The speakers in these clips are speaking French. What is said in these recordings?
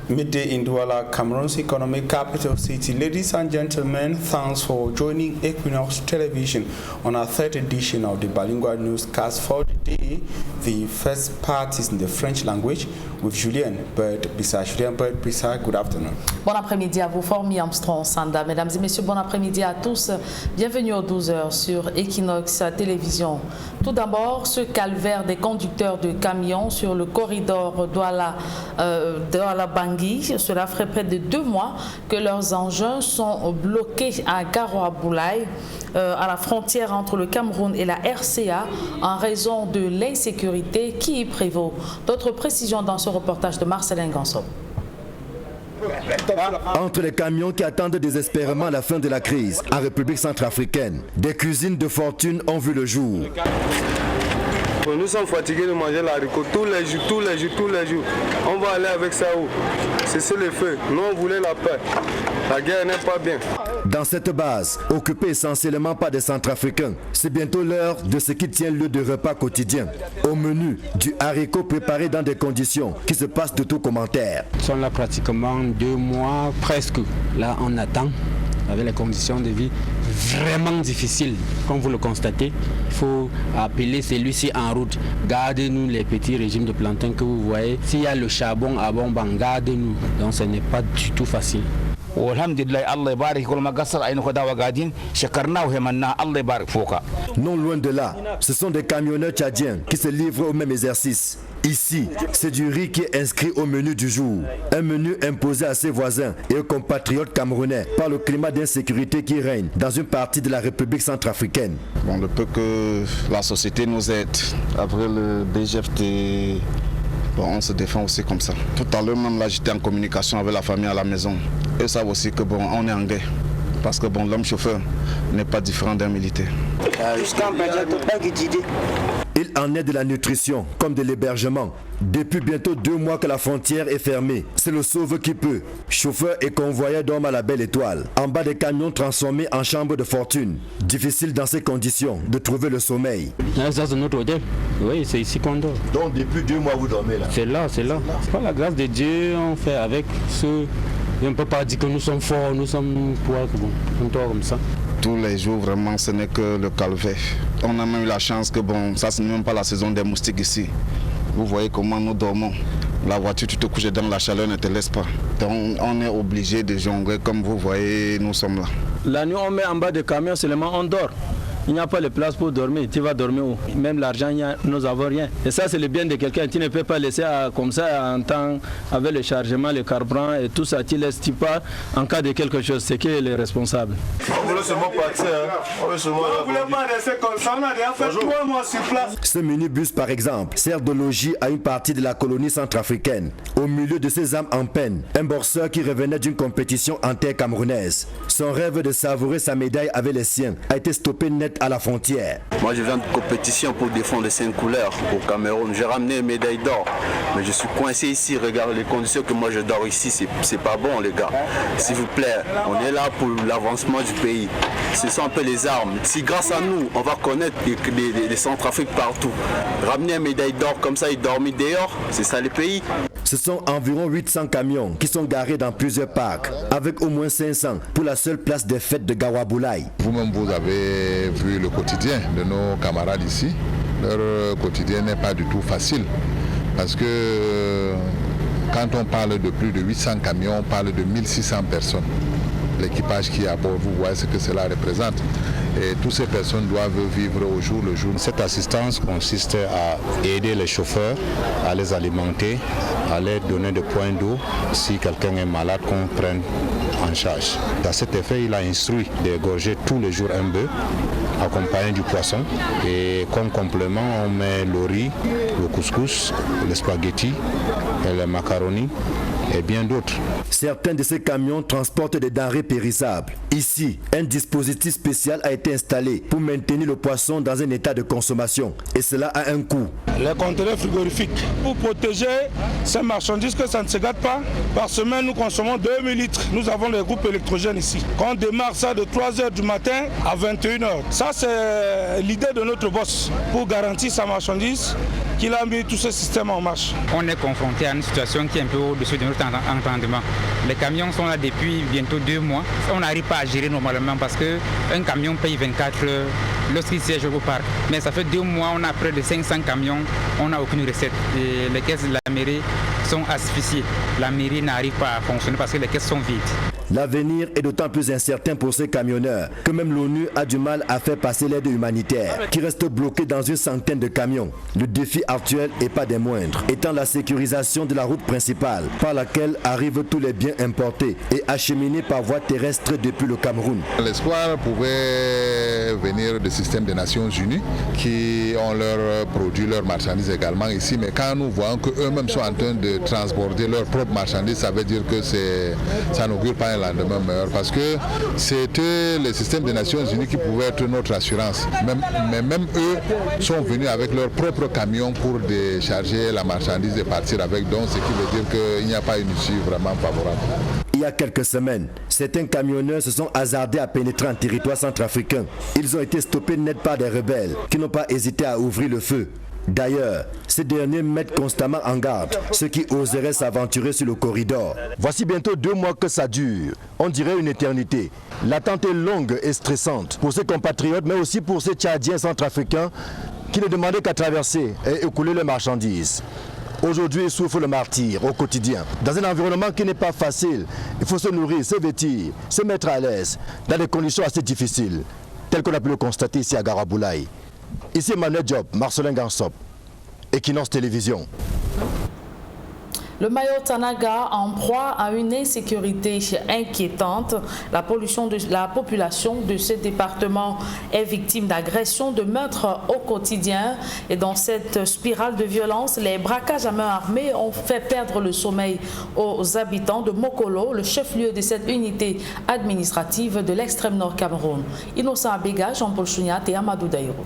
Midday in Douala, Cameroon's economic capital city. Ladies and gentlemen, thanks for joining Equinox Television on our third edition of the bilingual newscast for the day. The first part is in the French language with Julien Bird-Bissa. Julien Bird-Bissa, good afternoon. Bon après-midi à vous, Formi Armstrong Sanda. Mesdames et messieurs, bon après-midi à tous. Bienvenue aux 12h sur Equinox Télévision. Tout d'abord, ce calvaire des conducteurs de camions sur le corridor Douala-Bangui. Cela ferait près de 2 mois que leurs engins sont bloqués à Garoua-Boulaye, à la frontière entre le Cameroun et la RCA, en raison de l'insécurité qui y prévaut. D'autres précisions dans ce reportage de Marcelin Ganson. Entre les camions qui attendent désespérément la fin de la crise en République centrafricaine, des cuisines de fortune ont vu le jour. Nous sommes fatigués de manger l'haricot tous les jours. On va aller avec ça où? C'est le feu. Nous on voulait la paix. La guerre n'est pas bien. Dans cette base, occupée essentiellement par des Centrafricains, c'est bientôt l'heure de ce qui tient lieu de repas quotidien. Au menu, du haricot préparé dans des conditions qui se passent de tout commentaire. Nous sommes là pratiquement 2 mois, presque. Là, on attend, avec les conditions de vie vraiment difficiles. Comme vous le constatez, il faut appeler celui-ci en route. Gardez-nous les petits régimes de plantain que vous voyez. S'il y a le charbon à bon banc, gardez-nous. Donc ce n'est pas du tout facile. Non loin de là, ce sont des camionneurs tchadiens qui se livrent au même exercice. Ici, c'est du riz qui est inscrit au menu du jour. Un menu imposé à ses voisins et aux compatriotes camerounais par le climat d'insécurité qui règne dans une partie de la République centrafricaine. Bon, le peu que la société nous aide, après le BGFT, bon, on se défend aussi comme ça. Tout à l'heure même là, j'étais en communication avec la famille à la maison. Eux savent aussi que bon, on est en guerre. Parce que bon, l'homme chauffeur n'est pas différent d'un militaire. Il en est de la nutrition comme de l'hébergement. Depuis bientôt 2 mois que la frontière est fermée, c'est le sauve qui peut. Chauffeurs et convoyeurs dorment à la belle étoile, en bas des camions transformés en chambres de fortune. Difficile dans ces conditions de trouver le sommeil. Ça c'est notre hôtel. Oui, c'est ici qu'on dort. Donc depuis 2 mois vous dormez là? C'est là. Par la grâce de Dieu, on fait avec ceux. On ne peut pas dire que nous sommes forts, nous sommes quoi, bon, on dort comme ça. Tous les jours, vraiment, ce n'est que le calvaire. On a même eu la chance que, bon, ça, ce n'est même pas la saison des moustiques ici. Vous voyez comment nous dormons. La voiture, tu te couches dans la chaleur, ne te laisse pas. Donc, on est obligé de jongler, comme vous voyez, nous sommes là. La nuit, on met en bas de camion, seulement on dort. Il n'y a pas de place pour dormir, tu vas dormir où? Même l'argent, nous n'avons rien. Et ça, c'est le bien de quelqu'un. Tu ne peux pas laisser comme ça en temps, avec le chargement, le carburant et tout ça. Tu laisses pas en cas de quelque chose. C'est qui est le responsable? On voulait seulement partir. On voulait pas rester comme ça. On a déjà fait 3 mois sur place. Ce minibus, par exemple, sert de logis à une partie de la colonie centrafricaine. Au milieu de ces âmes en peine, un boxeur qui revenait d'une compétition en terre camerounaise. Son rêve de savourer sa médaille avec les siens a été stoppé net à la frontière. Moi je viens de compétition pour défendre les 5 couleurs au Cameroun. J'ai ramené une médaille d'or, mais je suis coincé ici. Regarde les conditions que moi je dors ici, c'est pas bon les gars. S'il vous plaît, on est là pour l'avancement du pays. Ce sont un peu les armes. Si grâce à nous, on va connaître les Centrafriques partout. Ramener une médaille d'or comme ça et dormir dehors, c'est ça le pays. Ce sont environ 800 camions qui sont garés dans plusieurs parcs, avec au moins 500 pour la seule place des fêtes de Garoua-Boulaye. Vous-même, vous avez vu le quotidien de nos camarades ici. Leur quotidien n'est pas du tout facile, parce que quand on parle de plus de 800 camions, on parle de 1600 personnes. L'équipage qui est à bord, vous voyez ce que cela représente. Et toutes ces personnes doivent vivre au jour le jour. Cette assistance consiste à aider les chauffeurs, à les alimenter, à leur donner des points d'eau. Si quelqu'un est malade, qu'on prenne en charge. À cet effet, il a instruit d'égorger tous les jours un bœuf, accompagné du poisson. Et comme complément, on met le riz, le couscous, les spaghettis et les macaronis et bien d'autres. Certains de ces camions transportent des denrées périssables. Ici, un dispositif spécial a été installé pour maintenir le poisson dans un état de consommation. Et cela a un coût. Les conteneurs frigorifiques. Pour protéger ces marchandises que ça ne se gâte pas, par semaine nous consommons 2000 litres. Nous avons les groupes électrogènes ici. Quand on démarre ça de 3h du matin à 21h. Ça c'est l'idée de notre boss pour garantir sa marchandise qu'il a mis tout ce système en marche. On est confronté à une situation qui est un peu au-dessus de notre entendement. Les camions sont là depuis bientôt 2 mois. On n'arrive pas à gérer normalement parce qu'un camion paye 24 heures lorsqu'il siège au parc. Mais ça fait 2 mois, on a près de 500 camions, on n'a aucune recette. Et les caisses de la mairie sont asphyxiées. La mairie n'arrive pas à fonctionner parce que les caisses sont vides. L'avenir est d'autant plus incertain pour ces camionneurs que même l'ONU a du mal à faire passer l'aide humanitaire qui reste bloquée dans une centaine de camions. Le défi actuel n'est pas des moindres, étant la sécurisation de la route principale par laquelle arrivent tous les biens importés et acheminés par voie terrestre depuis le Cameroun. L'espoir pouvait venir du système des Nations Unies qui ont leurs produits, leurs marchandises également ici, mais quand nous voyons qu'eux-mêmes sont en train de transporter leurs propres marchandises, ça veut dire que ça n'augure pas un lendemain meilleur parce que c'était le système des Nations Unies qui pouvait être notre assurance. Mais même eux sont venus avec leurs propres camions pour décharger la marchandise et partir avec, donc ce qui veut dire qu'il n'y a pas une issue vraiment favorable. Il y a quelques semaines, certains camionneurs se sont hasardés à pénétrer en territoire centrafricain. Ils ont été stoppés net par des rebelles qui n'ont pas hésité à ouvrir le feu. D'ailleurs, ces derniers mettent constamment en garde ceux qui oseraient s'aventurer sur le corridor. Voici bientôt 2 mois que ça dure. On dirait une éternité. L'attente est longue et stressante pour ces compatriotes, mais aussi pour ces Tchadiens centrafricains qui ne demandaient qu'à traverser et écouler leurs marchandises. Aujourd'hui, ils souffrent le martyre au quotidien. Dans un environnement qui n'est pas facile, il faut se nourrir, se vêtir, se mettre à l'aise, dans des conditions assez difficiles, telles qu'on a pu le constater ici à Garaboulaye. Ici Emmanuel Diop, Marcelin Gansop, Equinox Télévision. Le Mayo-Tanaga en proie à une insécurité inquiétante. La population de ce département est victime d'agressions, de meurtres au quotidien. Et dans cette spirale de violence, les braquages à main armée ont fait perdre le sommeil aux habitants de Mokolo, le chef-lieu de cette unité administrative de l'extrême nord Cameroun. Innocent Abega, Jean-Paul Chouniat et Amadou Daïro.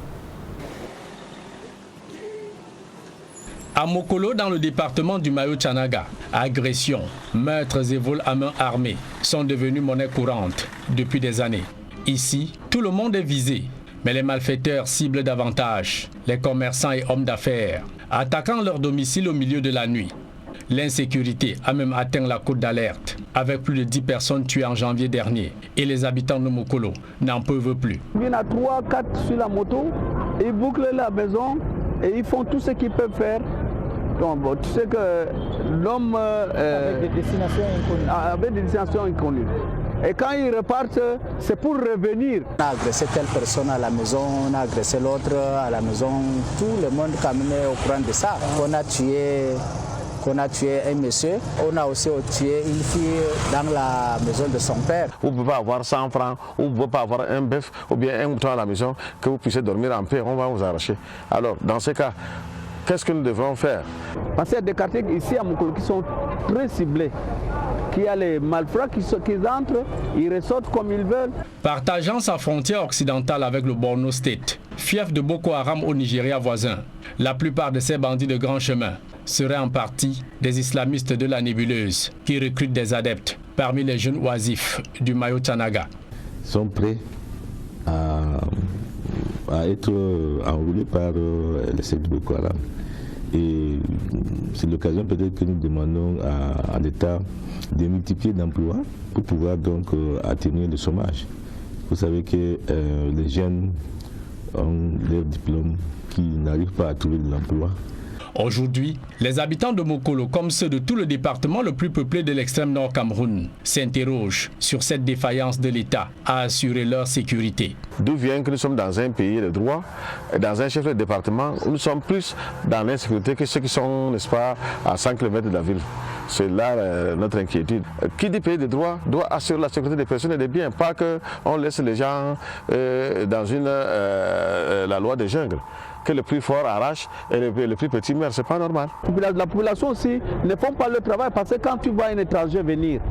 À Mokolo, dans le département du Mayo-Tanaga, agressions, meurtres et vols à main armée sont devenus monnaie courante depuis des années. Ici, tout le monde est visé, mais les malfaiteurs ciblent davantage les commerçants et hommes d'affaires, attaquant leur domicile au milieu de la nuit. L'insécurité a même atteint la cote d'alerte, avec plus de 10 personnes tuées en janvier dernier, et les habitants de Mokolo n'en peuvent plus. Il y en a 3, 4 sur la moto, ils bouclent la maison et ils font tout ce qu'ils peuvent faire. Donc, bon, tu sais que l'homme avec des destinations inconnues. Et quand ils repartent, c'est pour revenir. On a agressé telle personne à la maison, on a agressé l'autre à la maison. Tout le monde quand même est au courant de ça. Qu'on a tué un monsieur, on a aussi tué une fille dans la maison de son père. Vous ne pouvez pas avoir 100 francs, ou vous ne pouvez pas avoir un bœuf ou bien un mouton à la maison, que vous puissiez dormir en paix, on va vous arracher. Alors, dans ce cas, qu'est-ce que nous devons faire? Parce qu'il y a des quartiers ici à Mokolo qui sont très ciblés. Qu'il y a les malfrats qui entrent, ils ressortent comme ils veulent. Partageant sa frontière occidentale avec le Borno State, fief de Boko Haram au Nigeria voisin, la plupart de ces bandits de grand chemin seraient en partie des islamistes de la nébuleuse qui recrutent des adeptes parmi les jeunes oisifs du Mayo-Tanaga. Ils sont prêts à être enrôlés par les sectes de Boko Haram. Et c'est l'occasion peut-être que nous demandons à l'État de multiplier d'emplois pour pouvoir donc atténuer le chômage. Vous savez que les jeunes ont des diplômes qui n'arrivent pas à trouver de l'emploi. Aujourd'hui, les habitants de Mokolo, comme ceux de tout le département le plus peuplé de l'extrême nord Cameroun, s'interrogent sur cette défaillance de l'État à assurer leur sécurité. D'où vient que nous sommes dans un pays de droit, et dans un chef de département, où nous sommes plus dans l'insécurité que ceux qui sont, n'est-ce pas, à 100 km de la ville. C'est là notre inquiétude. Qui dit pays de droit doit assurer la sécurité des personnes et des biens, pas qu'on laisse les gens dans la loi des jungles. Que le plus fort arrache et le plus petit meurt, c'est pas normal. La population aussi ne font pas le travail parce que quand tu vois un étranger venir,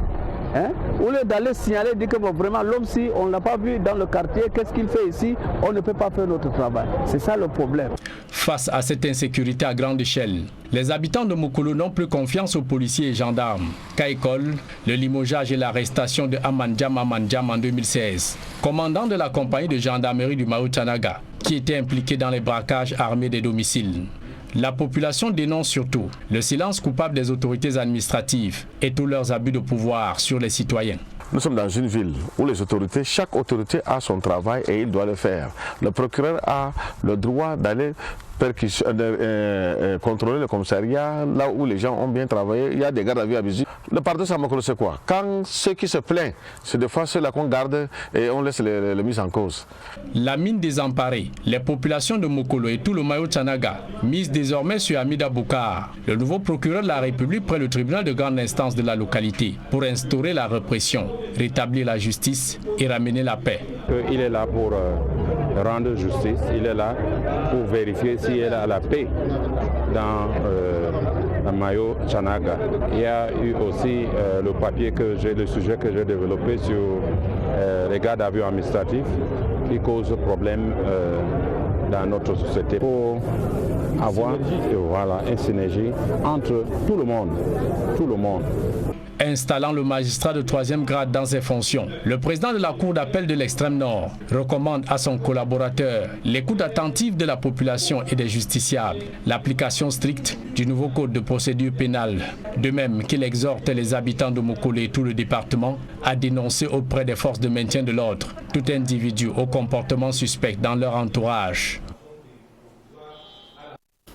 au lieu d'aller signaler, dire que bon, vraiment l'homme si on ne l'a pas vu dans le quartier, qu'est-ce qu'il fait ici? On ne peut pas faire notre travail. C'est ça le problème. Face à cette insécurité à grande échelle, les habitants de Mokolo n'ont plus confiance aux policiers et gendarmes. Kaikol, le limogeage et l'arrestation de Amandjam en 2016, commandant de la compagnie de gendarmerie du Mayo-Tanaga, qui était impliqué dans les braquages armés des domiciles. La population dénonce surtout le silence coupable des autorités administratives et tous leurs abus de pouvoir sur les citoyens. Nous sommes dans une ville où les autorités, chaque autorité a son travail et il doit le faire. Le procureur a le droit d'aller contrôler le commissariat, là où les gens ont bien travaillé, il y a des gardes à vue abusifs. Le pardon, ça me c'est quoi? Quand ceux qui se plaignent, c'est des fois ceux-là qu'on garde et on laisse les mises en cause. La mine désemparée, les populations de Mokolo et tout le Mayo Tchanaga misent désormais sur Hamida Boukar, le nouveau procureur de la République près le tribunal de grande instance de la localité, pour instaurer la répression, rétablir la justice et ramener la paix. Il est là pour rendre justice, il est là pour vérifier s'il y a la paix dans le Mayo Tchanaga. Il y a eu aussi le sujet que j'ai développé sur les gardes à vue administratifs qui causent problème dans notre société. Pour avoir une synergie entre tout le monde. Installant le magistrat de 3e grade dans ses fonctions, le président de la Cour d'appel de l'extrême nord recommande à son collaborateur l'écoute attentive de la population et des justiciables, l'application stricte du nouveau code de procédure pénale, de même qu'il exhorte les habitants de Mokolo et tout le département à dénoncer auprès des forces de maintien de l'ordre tout individu au comportement suspect dans leur entourage.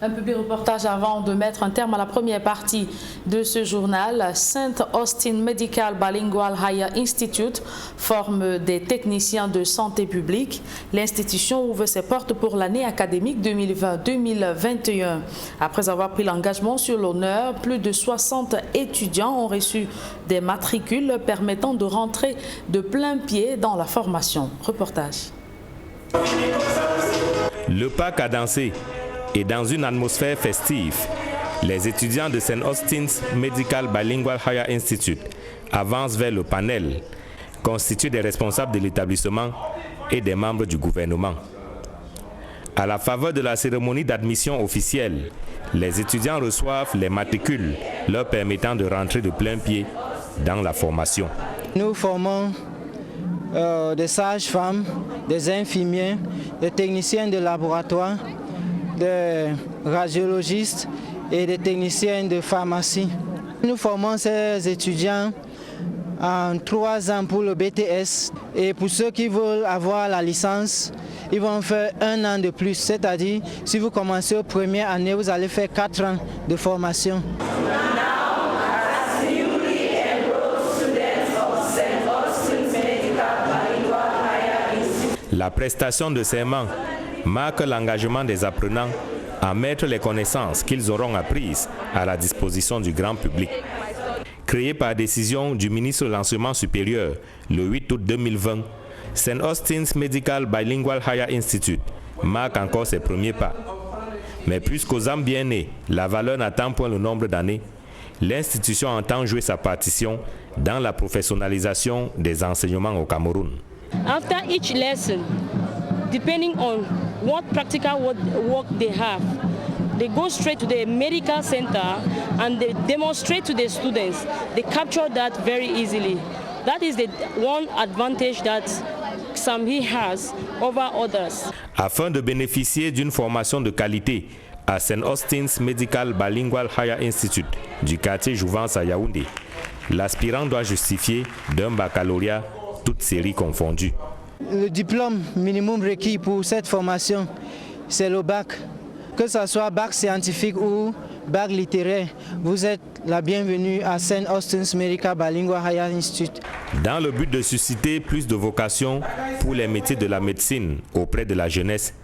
Un public reportage avant de mettre un terme à la première partie de ce journal. St. Austin Medical Bilingual Higher Institute forme des techniciens de santé publique. L'institution ouvre ses portes pour l'année académique 2020-2021. Après avoir pris l'engagement sur l'honneur, plus de 60 étudiants ont reçu des matricules permettant de rentrer de plein pied dans la formation. Reportage. Le Pâques a dansé. Et dans une atmosphère festive, les étudiants de St. Austin's Medical Bilingual Higher Institute avancent vers le panel, constitué des responsables de l'établissement et des membres du gouvernement. À la faveur de la cérémonie d'admission officielle, les étudiants reçoivent les matricules leur permettant de rentrer de plein pied dans la formation. Nous formons des sages-femmes, des infirmiers, des techniciens de laboratoire, des radiologistes et des techniciens de pharmacie. Nous formons ces étudiants en 3 ans pour le BTS et pour ceux qui veulent avoir la licence, ils vont faire 1 an de plus, c'est-à-dire si vous commencez aux premières années, vous allez faire 4 ans de formation. La prestation de serment marque l'engagement des apprenants à mettre les connaissances qu'ils auront apprises à la disposition du grand public. Créé par décision du ministre de l'Enseignement supérieur le 8 août 2020, St. Austin's Medical Bilingual Higher Institute marque encore ses premiers pas. Mais puisqu'aux âmes bien nées, la valeur n'attend point le nombre d'années, l'institution entend jouer sa partition dans la professionnalisation des enseignements au Cameroun. After each lesson, depending on what practical work they have, they go straight to the medical center and they demonstrate to the students. They capture that very easily. That is the one advantage that SAMHI has over others. Afin de bénéficier d'une formation de qualité à St. Austin's Medical Bilingual Higher Institute du quartier Jouvence à Yaoundé, l'aspirant doit justifier d'un baccalauréat toutes séries confondues. Le diplôme minimum requis pour cette formation, c'est le bac. Que ce soit bac scientifique ou bac littéraire, vous êtes la bienvenue à St. Austin's Medical Bilingual Higher Institute. Dans le but de susciter plus de vocations pour les métiers de la médecine auprès de la jeunesse,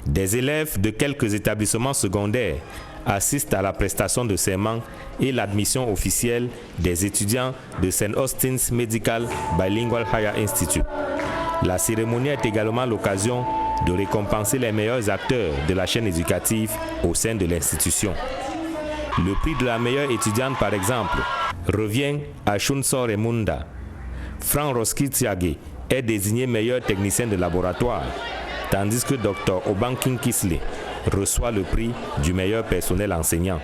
des élèves de quelques établissements secondaires assistent à la prestation de serment et l'admission officielle des étudiants de St. Austin's Medical Bilingual Higher Institute. La cérémonie est également l'occasion de récompenser les meilleurs acteurs de la chaîne éducative au sein de l'institution. Le prix de la meilleure étudiante, par exemple, revient à Shunsor Emunda. Frank Roskitiage est désigné meilleur technicien de laboratoire, tandis que Dr Obankin Kisley reçoit le prix du meilleur personnel enseignant.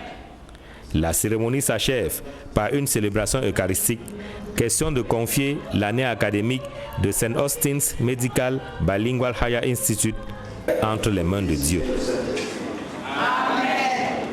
La cérémonie s'achève par une célébration eucharistique, question de confier l'année académique de St. Austin's Medical Bilingual Higher Institute entre les mains de Dieu. Amen.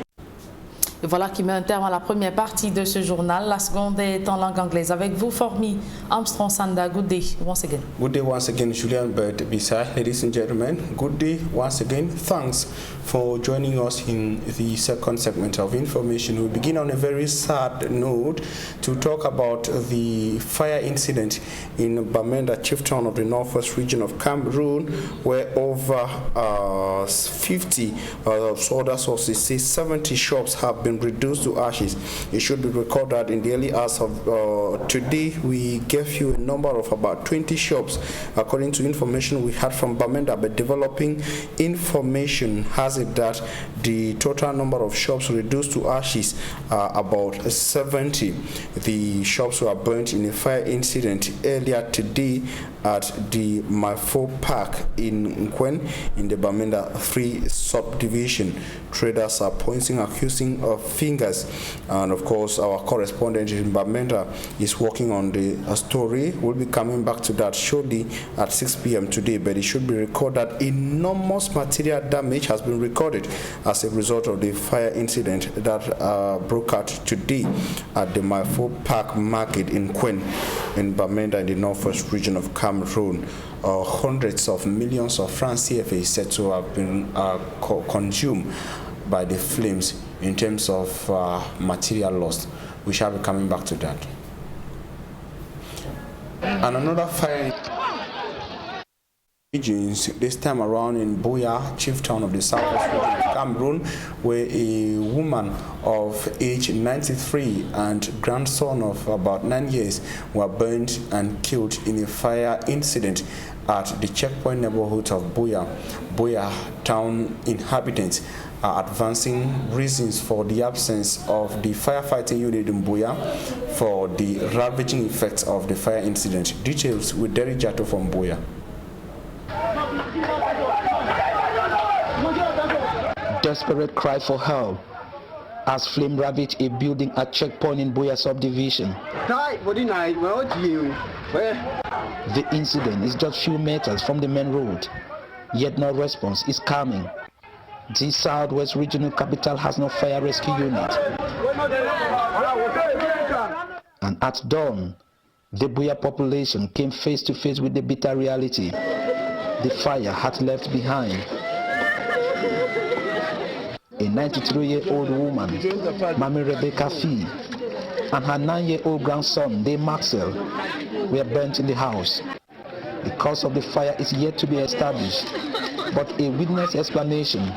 Et voilà qui met un terme à la première partie de ce journal. La seconde est en langue anglaise. Avec vous, Formi Armstrong Sanda. Good day once again. Good day once again, Julian Bert Bisa. Ladies and gentlemen, good day once again. Thanks for joining us in the second segment of information. We begin on a very sad note to talk about the fire incident in Bamenda, chieftain of the northwest region of Cameroon, where over 50 other sources say 70 shops have been reduced to ashes. It should be recorded in the early hours of today. We gave you a number of about 20 shops, according to information we had from Bamenda, but developing information has it that the total number of shops reduced to ashes are about 70. The shops were burnt in a fire incident earlier today at the Mafo Park in Nkwen in the Bamenda 3 subdivision. Traders are pointing accusing fingers, and of course our correspondent in Bamenda is working on the story. We'll be coming back to that shortly at 6 p.m. today, but it should be recorded that enormous material damage has been recorded as a result of the fire incident that broke out today at the Mafo Park market in Nkwen in Bamenda in the northwest region of Cameroon. Hundreds of millions of francs CFA is said to have been consumed by the flames in terms of material loss. We shall be coming back to that. And another fire regions, this time around in Buea, chieftain of the southwest region of Cameroon, where a woman of age 93 and grandson of about 9 years were burned and killed in a fire incident at the checkpoint neighborhood of Buea. Buea town inhabitants are advancing reasons for the absence of the firefighting unit in Buea for the ravaging effects of the fire incident. Details with Derry Jato from Buea. Desperate cry for help as flame ravaged a building at checkpoint in Buea subdivision. The incident is just few meters from the main road, yet no response is coming. The southwest regional capital has no fire rescue unit. And at dawn, the Buea population came face to face with the bitter reality the fire had left behind. A 93-year-old woman, Mami Rebecca Fee, and her 9-year-old grandson, Dave Maxwell, were burnt in the house. The cause of the fire is yet to be established, but a witness explanation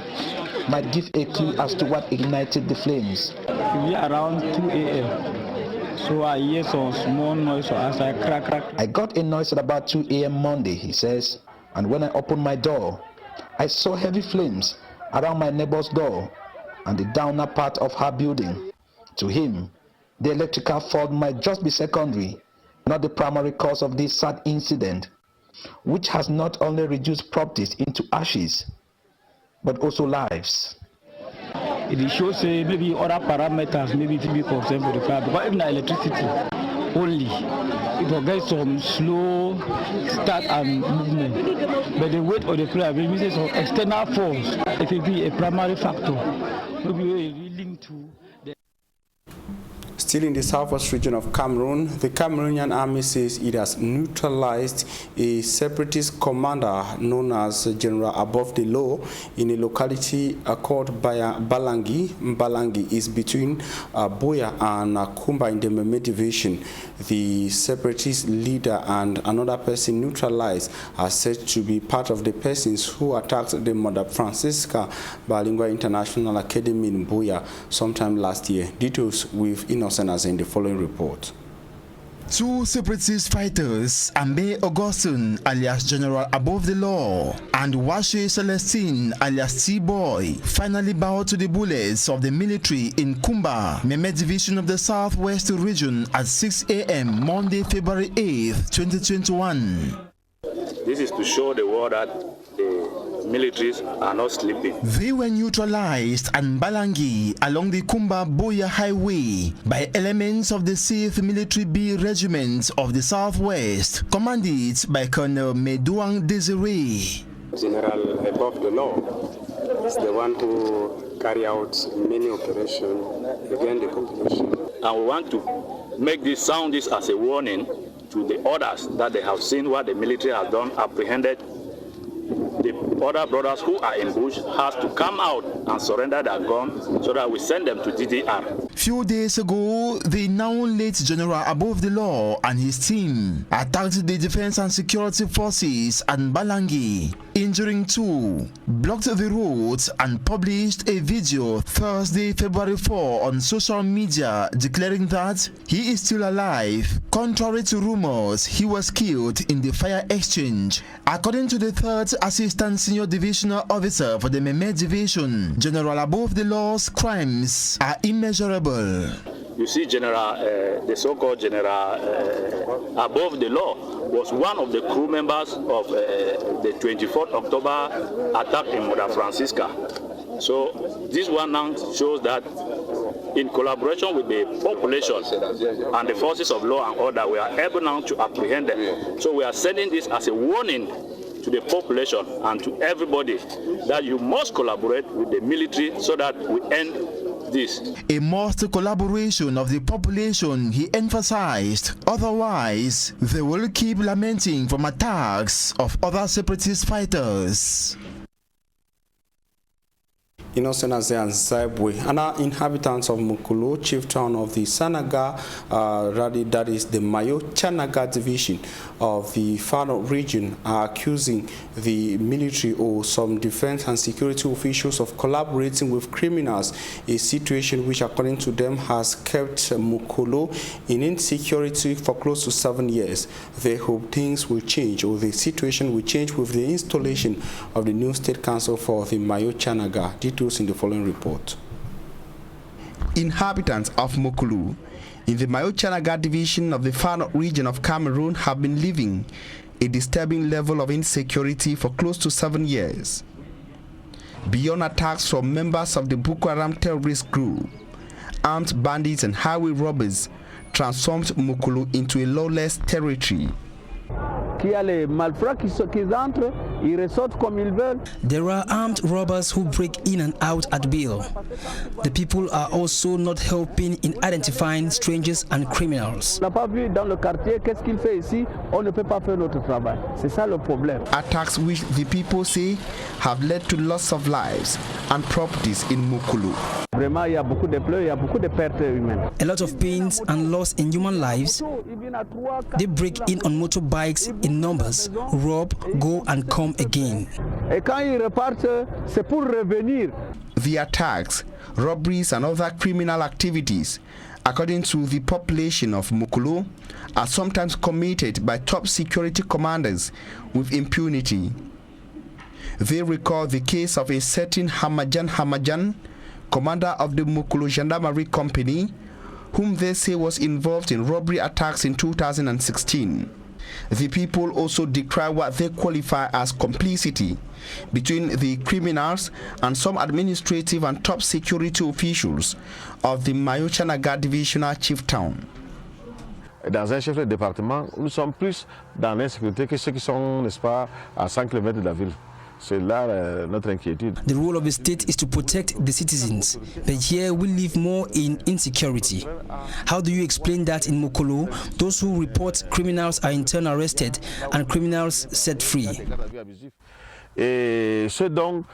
might give a clue as to what ignited the flames. We are around 2 a.m. So I hear some small noise as I crack. I got a noise at about 2 a.m. Monday, he says, and when I opened my door, I saw heavy flames around my neighbor's door and the downer part of her building. To him, the electrical fault might just be secondary, not the primary cause of this sad incident, which has not only reduced properties into ashes, but also lives. It shows maybe other parameters, maybe it will be concerned for the fire, because even the electricity only, it will get some slow start and movement. But the weight of the flame, maybe some external force, it will be a primary factor. Maybe linked to the. Still in the southwest region of Cameroon, the Cameroonian army says it has neutralized a separatist commander known as General Above the Law in a locality called Balangi. Balangi is between Buea and Kumba in the Meme division. The separatist leader and another person neutralized are said to be part of the persons who attacked the Mother Francisca Bilingual International Academy in Buea sometime last year. Details with Innocent as in the following report. Two separatist fighters, Ambe Augustine alias General Above the Law and Washe Celestine alias T-Boy, finally bowed to the bullets of the military in Kumba, Meme division of the southwest region at 6 a.m. Monday, February 8th, 2021. This is to show the world that the militaries are not sleeping. They were neutralized at Balangi along the Kumba-Buea highway by elements of the 6th Military B Regiment of the Southwest, commanded by Colonel Medouang Desiree. General Above the Law is the one who carry out many operations against the population. And we want to make this sound this as a warning to the others that they have seen what the military has done, apprehended. The other brothers who are in bush has to come out and surrender their gun so that we send them to DDR. Few days ago, the now late General Above the Law and his team attacked the Defense and Security Forces at Balangi, injuring 2, blocked the roads and published a video Thursday, February 4 on social media declaring that he is still alive. Contrary to rumors, he was killed in the fire exchange. According to the 3rd Assistant Senior Divisional Officer for the Meme Division, General Above the Law's crimes are immeasurable. You see, the so-called General Above the Law was one of the crew members of the 24th October attack in Mother Francisca. So this one now shows that in collaboration with the population and the forces of law and order, we are able now to apprehend them. So we are sending this as a warning to the population and to everybody that you must collaborate with the military so that we end this. A must collaboration of the population, he emphasized. Otherwise, they will keep lamenting from attacks of other separatist fighters. Innocent Azean Zaibwe, and inhabitants of Mukulu, chief town of the Sanaga, that is the Mayo Chanaga division of the Fano region, are accusing the military or some defense and security officials of collaborating with criminals, a situation which, according to them, has kept Mukulu in insecurity for close to 7 years. They hope things will change, or the situation will change with the installation of the new state council for the Mayo Chanaga. Details in the following report. Inhabitants of Mukulu in the Mayo Chanaga division of the Fano region of Cameroon have been living a disturbing level of insecurity for close to 7 years. Beyond attacks from members of the Boko Haram terrorist group, armed bandits and highway robbers transformed Mukulu into a lawless territory. There are armed robbers who break in and out at will. The people are also not helping in identifying strangers and criminals. Attacks which the people say have led to loss of lives and properties in Mukulu. A lot of pains and loss in human lives. They break in on motorbikes in numbers, rob, go and come again. The attacks, robberies and other criminal activities, according to the population of Mukulu, are sometimes committed by top security commanders with impunity. They recall the case of a certain Hamajan, commander of the Mukulu Gendarmerie Company, whom they say was involved in robbery attacks in 2016. The people also decry what they qualify as complicity between the criminals and some administrative and top security officials of the Mayo Chanaga divisional chief town. Dans un chef de département, nous sommes plus dans l'insécurité que ceux qui sont, n'est-ce pas, à 100 km de la ville. C'est là notre inquiétude. The role of the state is to protect the citizens, but here we live more in insecurity. How do you explain that in Mukulu, those who report criminals are in turn arrested and criminals set free? Et ce donc,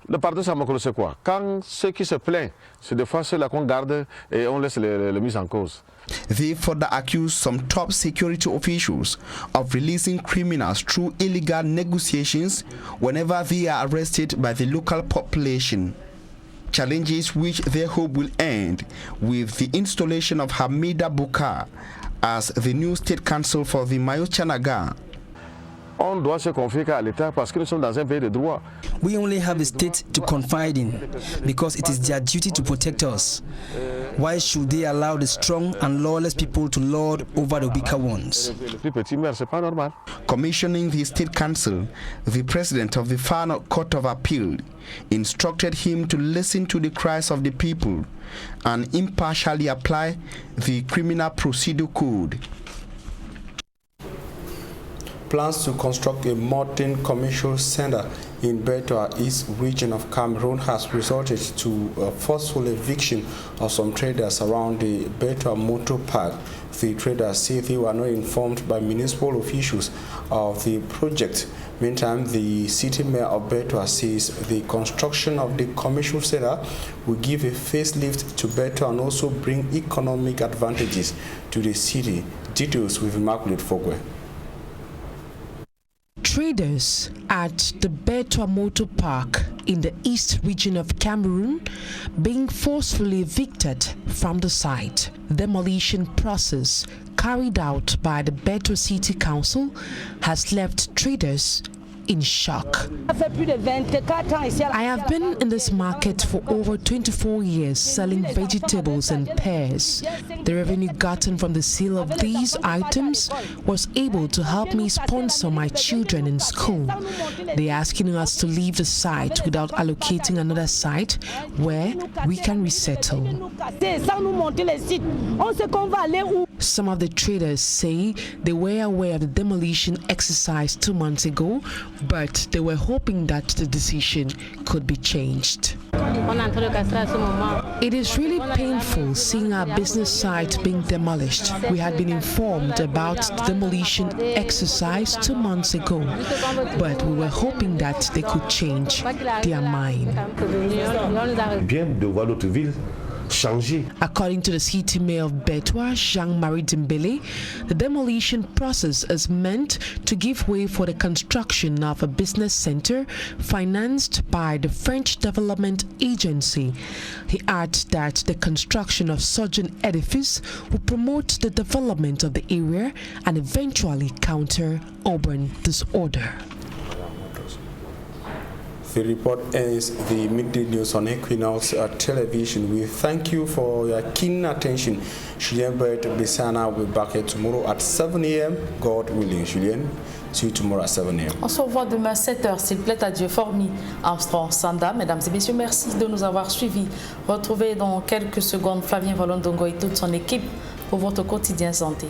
le paradoxe à Mukulu, c'est quoi? Quand ceux qui se plaignent, c'est des fois ceux-là qu'on garde et on laisse les mises en cause. They further accuse some top security officials of releasing criminals through illegal negotiations whenever they are arrested by the local population. Challenges which they hope will end with the installation of Hamida Bukar as the new state council for the Mayo Chanaga. On doit se confier à l'État parce que nous sommes dans un pays de droit. We only have the state to confide in because it is their duty to protect us. Why should they allow the strong and lawless people to lord over the weaker ones? Commissioning the state council, the president of the Fano Court of Appeal instructed him to listen to the cries of the people and impartially apply the criminal procedure code. plans to construct a modern commercial center in Bertoua East region of Cameroon has resulted to a forceful eviction of some traders around the Bertoua Motor Park. The traders say they were not informed by municipal officials of the project. Meantime, the city mayor of Bertoua says the construction of the commercial center will give a facelift to Bertoua and also bring economic advantages to the city. Details with Immaculate Fogwe. Traders at the Bertoua Motor Park in the east region of Cameroon being forcefully evicted from the site. Demolition process carried out by the Bertoua City Council has left traders in shock. I have been in this market for over 24 years selling vegetables and pears. The revenue gotten from the sale of these items was able to help me sponsor my children in school. They are asking us to leave the site without allocating another site where we can resettle. Some of the traders say they were aware of the demolition exercise 2 months ago, but they were hoping that the decision could be changed. It is really painful seeing our business site being demolished. We had been informed about the demolition exercise 2 months ago, but we were hoping that they could change their mind. According to the city mayor of Bertoua, Jean-Marie Dembele, the demolition process is meant to give way for the construction of a business center financed by the French Development Agency. He adds that the construction of such an edifice will promote the development of the area and eventually counter urban disorder. The report ends the midday news on Equinox Television. We thank you for your keen attention. Julien Bert Bissana will be back here tomorrow at 7 a.m. God willing. Julien, see you tomorrow at 7 a.m. On se revoit demain à 7h, s'il plaît à Dieu. Formi Armstrong Sanda. Mesdames et messieurs, merci de nous avoir suivis. Retrouvez dans quelques secondes Flavien Volondongo et toute son équipe pour votre quotidien santé.